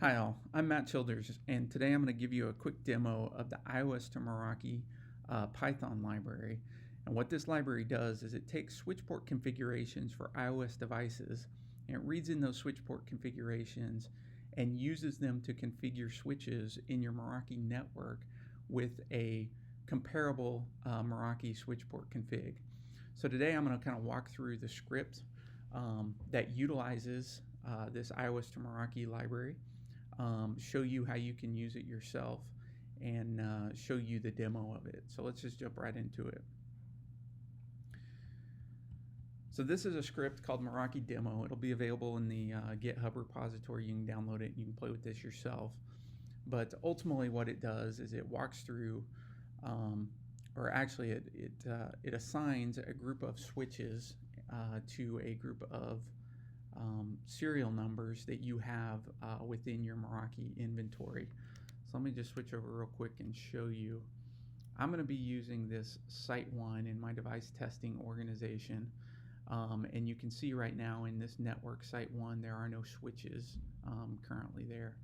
Hi all, I'm Matt Childers, and today I'm going to give you a quick demo of the IOS2Meraki Python library. And what this library does is it takes switch port configurations for iOS devices, and it reads in those switch port configurations and uses them to configure switches in your Meraki network with a comparable Meraki switch port config. So today I'm going to kind of walk through the script that utilizes this IOS2Meraki library. Show you how you can use it yourself, and show you the demo of it. So let's just jump right into it. So this is a script called Meraki Demo. It'll be available in the GitHub repository. You can download it and you can play with this yourself. But ultimately what it does is it walks through, or actually it assigns a group of switches to a group of serial numbers that you have within your Meraki inventory. So let me just switch over real quick and show you. I'm going to be using this Site1 in my device testing organization, and you can see right now in this network Site1 there are no switches currently there.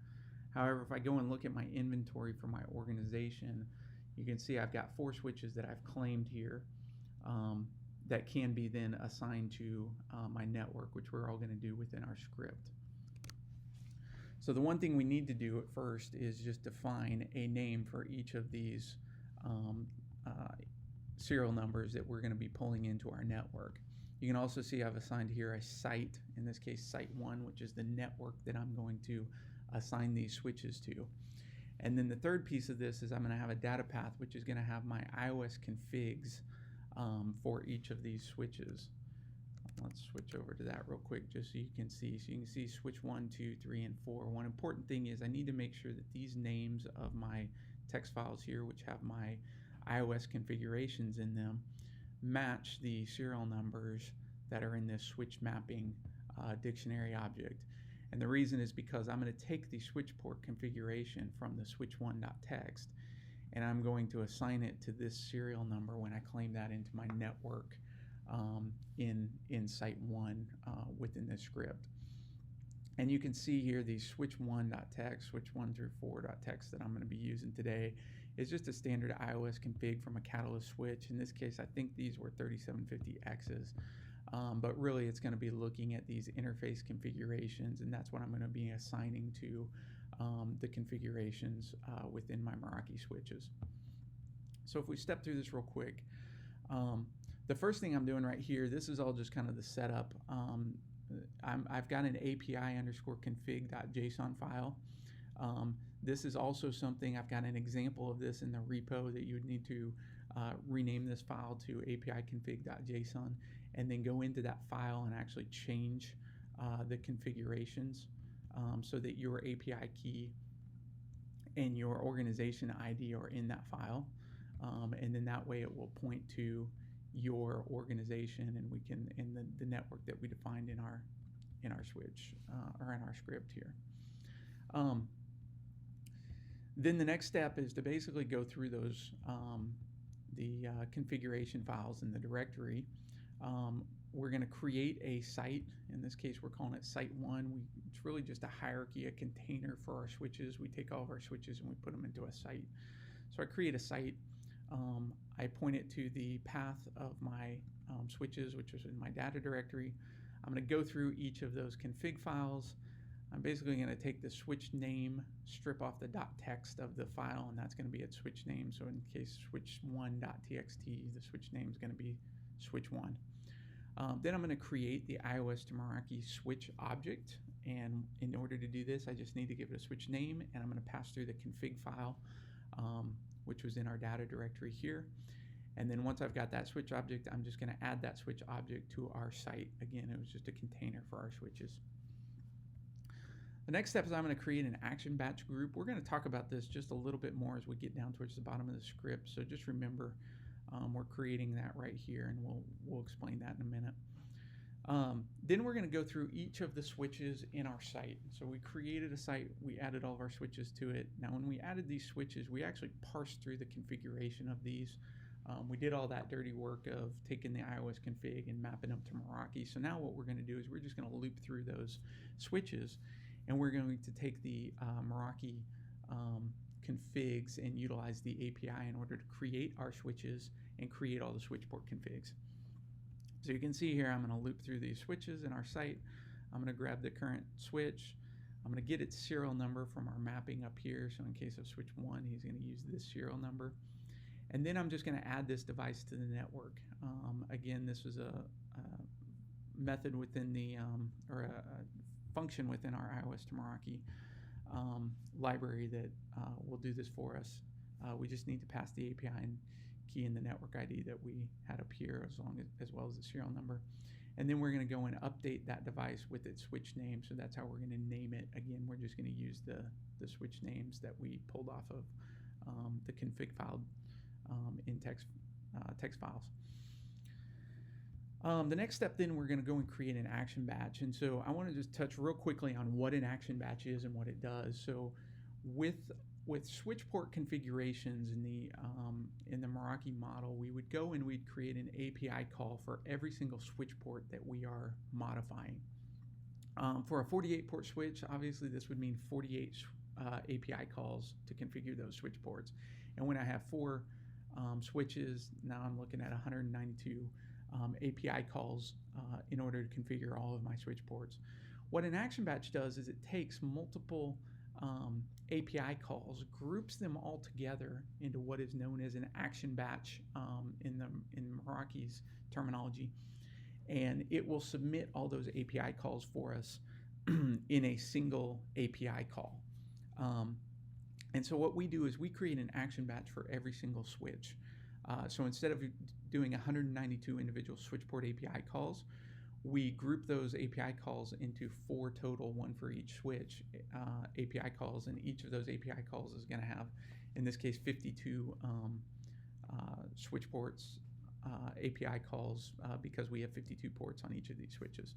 However, if I go and look at my inventory for my organization, you can see I've got 4 switches that I've claimed here that can be then assigned to my network, which we're all going to do within our script. So the one thing we need to do at first is just define a name for each of these serial numbers that we're going to be pulling into our network. You can also see I've assigned here a site, in this case Site1, which is the network that I'm going to assign these switches to. And then the third piece of this is I'm going to have a data path, which is going to have my iOS configs for each of these switches. Let's switch over to that real quick just so you can see. So you can see switch 1, 2, 3, and 4. One important thing is I need to make sure that these names of my text files here, which have my iOS configurations in them, match the serial numbers that are in this switch mapping dictionary object. And the reason is because I'm going to take the switch port configuration from the switch1.txt and I'm going to assign it to this serial number when I claim that into my network in Site1 within this script. And you can see here the switch1.txt, switch1 through 4.txt that I'm going to be using today is just a standard iOS config from a Catalyst switch. In this case, I think these were 3750Xs. But really it's going to be looking at these interface configurations, and that's what I'm going to be assigning to the configurations within my Meraki switches. So if we step through this real quick, the first thing I'm doing right here, this is all just kind of the setup. I've got an API_config.json file. This is also something, I've got an example of this in the repo that you would need to rename this file to API_config.json and then go into that file and actually change the configurations so that your API key and your organization ID are in that file, and then that way it will point to your organization and we can the network that we defined in our switch or in our script here. Then the next step is to basically go through those the configuration files in the directory. We're going to create a site. In this case, we're calling it Site1. It's really just a hierarchy, a container for our switches. We take all of our switches and we put them into a site. So I create a site. I point it to the path of my switches, which is in my data directory. I'm going to go through each of those config files. I'm basically going to take the switch name, strip off the .text of the file, and that's going to be its switch name. So in case switch1.txt, the switch name is going to be switch1. Then I'm going to create the IOS2Meraki switch object, and in order to do this I just need to give it a switch name, and I'm going to pass through the config file which was in our data directory here. And then once I've got that switch object, I'm just going to add that switch object to our site. Again, it was just a container for our switches. The next step is I'm going to create an action batch group. We're going to talk about this just a little bit more as we get down towards the bottom of the script, so just remember we're creating that right here, and we'll explain that in a minute. Then we're going to go through each of the switches in our site. So we created a site, we added all of our switches to it. Now when we added these switches, we actually parsed through the configuration of these. We did all that dirty work of taking the iOS config and mapping them to Meraki. So now what we're going to do is we're just going to loop through those switches and we're going to take the Meraki configs and utilize the API in order to create our switches and create all the switch port configs. So you can see here, I'm going to loop through these switches in our site. I'm going to grab the current switch. I'm going to get its serial number from our mapping up here. So in case of switch 1, he's going to use this serial number. And then I'm just going to add this device to the network. Again, this was a method within the, or a function within our IOS2Meraki library that will do this for us. We just need to pass the API and key in the network ID that we had up here, as well as the serial number. And then we're going to go and update that device with its switch name. So that's how we're going to name it. Again, we're just going to use the switch names that we pulled off of the config file in text files. The next step then, we're going to go and create an action batch. And so I want to just touch real quickly on what an action batch is and what it does. So with switch port configurations in the Meraki model, we would go and we'd create an API call for every single switch port that we are modifying. For a 48 port switch, obviously this would mean 48 API calls to configure those switch ports. And when I have 4 switches, now I'm looking at 192 API calls in order to configure all of my switch ports. What an action batch does is it takes multiple API calls, groups them all together into what is known as an action batch in Meraki's terminology, and it will submit all those API calls for us in a single API call. And so what we do is we create an action batch for every single switch. So instead of doing 192 individual switch port API calls, we group those API calls into 4 total, 1 for each switch API calls, and each of those API calls is going to have, in this case, 52 switch ports API calls because we have 52 ports on each of these switches.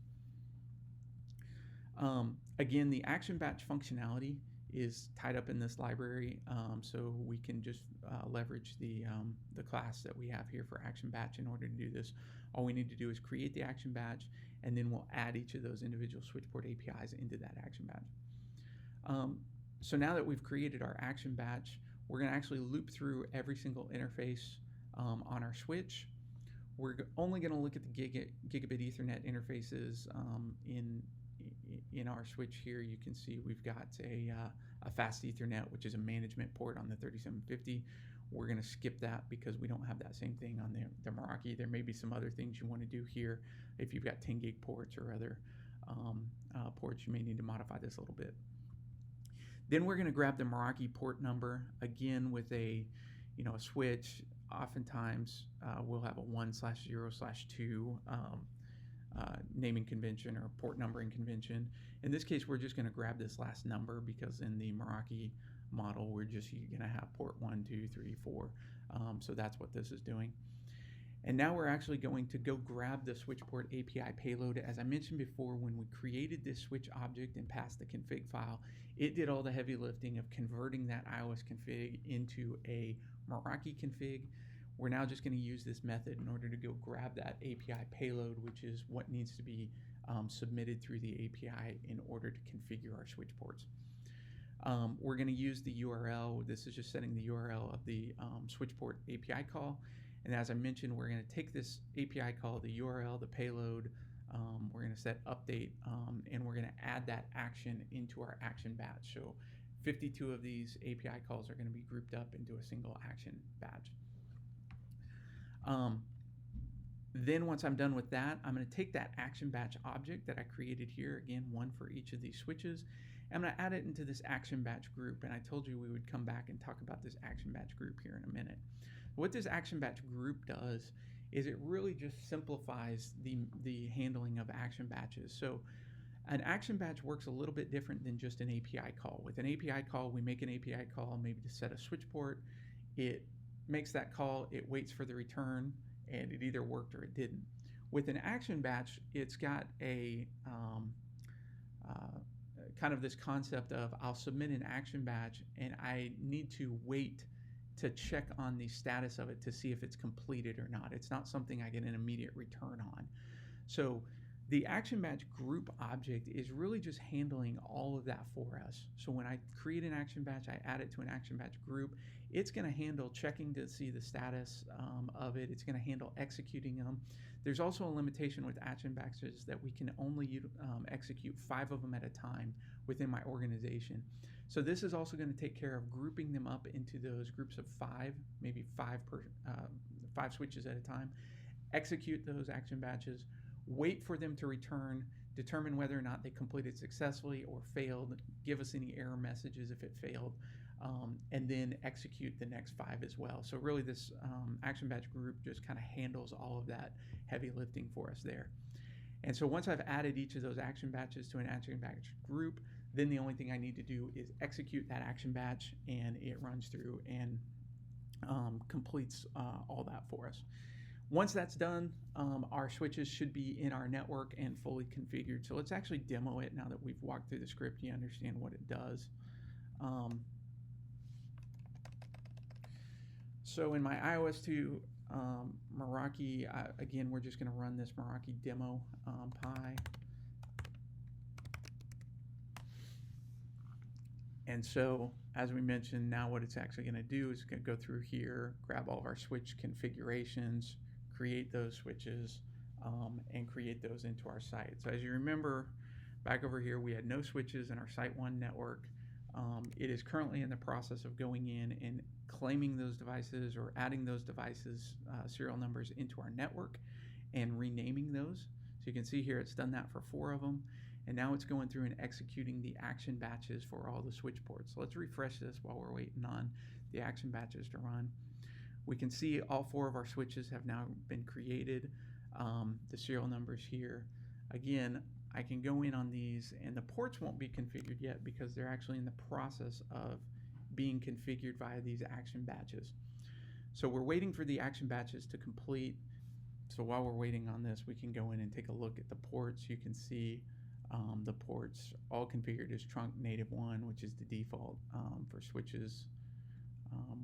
Again, the action batch functionality is tied up in this library, so we can just leverage the class that we have here for action batch in order to do this. All we need to do is create the action batch, and then we'll add each of those individual switchport APIs into that action batch. So now that we've created our action batch, we're going to actually loop through every single interface on our switch. We're only going to look at the gigabit Ethernet interfaces in our switch here. You can see we've got a fast Ethernet, which is a management port on the 3750. We're going to skip that because we don't have that same thing on the Meraki. There may be some other things you want to do here. If you've got 10 gig ports or other ports, you may need to modify this a little bit. Then we're going to grab the Meraki port number. Again, with a switch, oftentimes we'll have a 1/0/2 naming convention or port numbering convention. In this case, we're just going to grab this last number because in the Meraki model, we're just going to have port 1, 2, 3, 4. So that's what this is doing. And now we're actually going to go grab the switch port API payload. As I mentioned before, when we created this switch object and passed the config file, it did all the heavy lifting of converting that iOS config into a Meraki config. We're now just going to use this method in order to go grab that API payload, which is what needs to be submitted through the API in order to configure our switch ports. We're going to use the URL. This is just setting the URL of the switch port API call. And as I mentioned, we're going to take this API call, the URL, the payload, we're going to set update, and we're going to add that action into our action batch. So 52 of these API calls are going to be grouped up into a single action batch. Then once I'm done with that, I'm going to take that action batch object that I created here, again, 1 for each of these switches. I'm going to add it into this action batch group, and I told you we would come back and talk about this action batch group here in a minute. What this action batch group does is it really just simplifies the handling of action batches. So an action batch works a little bit different than just an API call. With an API call, we make an API call maybe to set a switch port. It makes that call, it waits for the return, and it either worked or it didn't. With an action batch, it's got a kind of this concept of I'll submit an action batch and I need to wait to check on the status of it to see if it's completed or not. It's not something I get an immediate return on. So The action batch group object is really just handling all of that for us. So when I create an action batch, I add it to an action batch group. It's going to handle checking to see the status of it. It's going to handle executing them. There's also a limitation with action batches that we can only execute 5 of them at a time within my organization. So this is also going to take care of grouping them up into those groups of 5, maybe 5 switches at a time. Execute those action batches, wait for them to return, determine whether or not they completed successfully or failed, give us any error messages if it failed, and then execute the next 5 as well. So really this action batch group just kind of handles all of that heavy lifting for us there. And so once I've added each of those action batches to an action batch group, then the only thing I need to do is execute that action batch, and it runs through and completes all that for us. Once that's done, our switches should be in our network and fully configured. So let's actually demo it now that we've walked through the script. You understand what it does. So in my IOS2 Meraki, again, we're just going to run this Meraki Demo Pi. And so, as we mentioned, now what it's actually going to do is going to go through here, grab all of our switch configurations, create those switches, and create those into our site. So as you remember, back over here, we had no switches in our Site 1 network. It is currently in the process of going in and claiming those devices or adding those devices serial numbers into our network and renaming those. So you can see here it's done that for 4 of them. And now it's going through and executing the action batches for all the switch ports. So let's refresh this while we're waiting on the action batches to run. We can see all 4 of our switches have now been created. The serial numbers here. Again, I can go in on these, and the ports won't be configured yet because they're actually in the process of being configured via these action batches. So we're waiting for the action batches to complete. So while we're waiting on this, we can go in and take a look at the ports. You can see the ports all configured as trunk native 1, which is the default for switches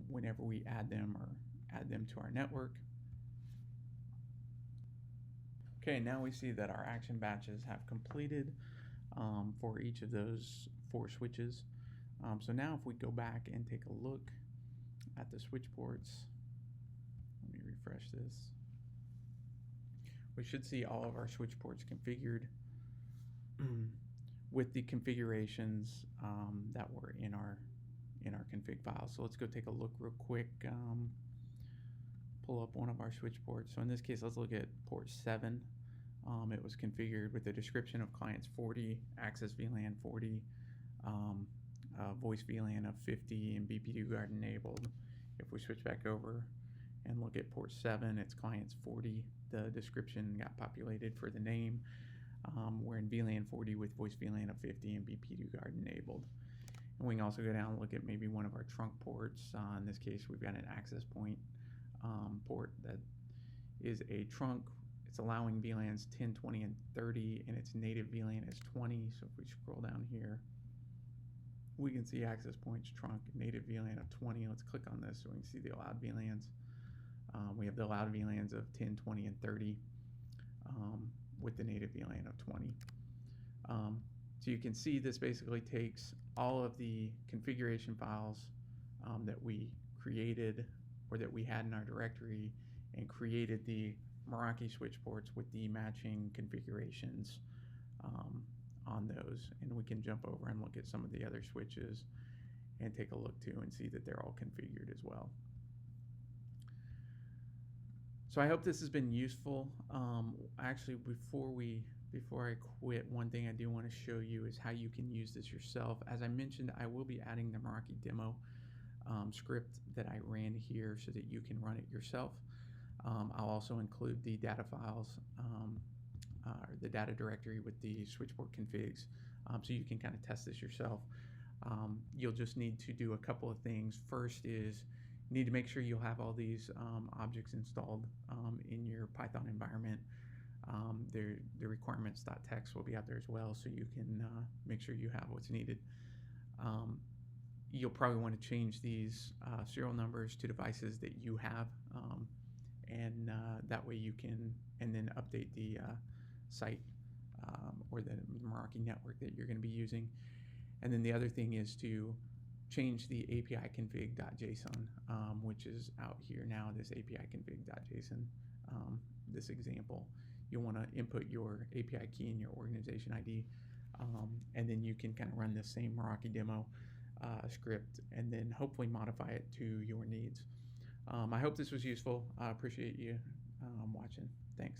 whenever we add them or add them to our network. Okay, now we see that our action batches have completed for each of those 4 switches. So now if we go back and take a look at the switch ports, let me refresh this. We should see all of our switch ports configured with the configurations that were in our config file. So let's go take a look real quick. Pull up one of our switch ports. So in this case, let's look at port 7. It was configured with the description of clients 40, access VLAN 40, voice VLAN of 50, and BP2 guard enabled. If we switch back over and look at port 7, it's clients 40. The description got populated for the name. We're in VLAN 40 with voice VLAN of 50 and BP2 guard enabled. And we can also go down and look at maybe one of our trunk ports. In this case, we've got an access point port that is a trunk. It's allowing VLANs 10, 20, and 30, and its native VLAN is 20. So if we scroll down here, we can see access points trunk, native VLAN of 20. Let's click on this so we can see the allowed VLANs. We have the allowed VLANs of 10, 20, and 30 with the native VLAN of 20. So you can see this basically takes all of the configuration files that we created or that we had in our directory and created the Meraki switch ports with the matching configurations on those. And we can jump over and look at some of the other switches and take a look too and see that they're all configured as well. So I hope this has been useful. Actually, before I quit, one thing I do want to show you is how you can use this yourself. As I mentioned, I will be adding the Meraki Demo script that I ran here so that you can run it yourself. I'll also include the data files, or the data directory with the switchport configs, so you can kind of test this yourself. You'll just need to do a couple of things. First is you need to make sure you'll have all these objects installed in your Python environment. The requirements.txt will be out there as well, so you can make sure you have what's needed. You'll probably want to change these serial numbers to devices that you have, and that way you can, and then update the site or the Meraki network that you're going to be using. And then the other thing is to change the API config.json, which is out here now, this API config.json, this example. You'll want to input your API key and your organization ID, and then you can kind of run this same Meraki demo script and then hopefully modify it to your needs. I hope this was useful. I appreciate you watching. Thanks.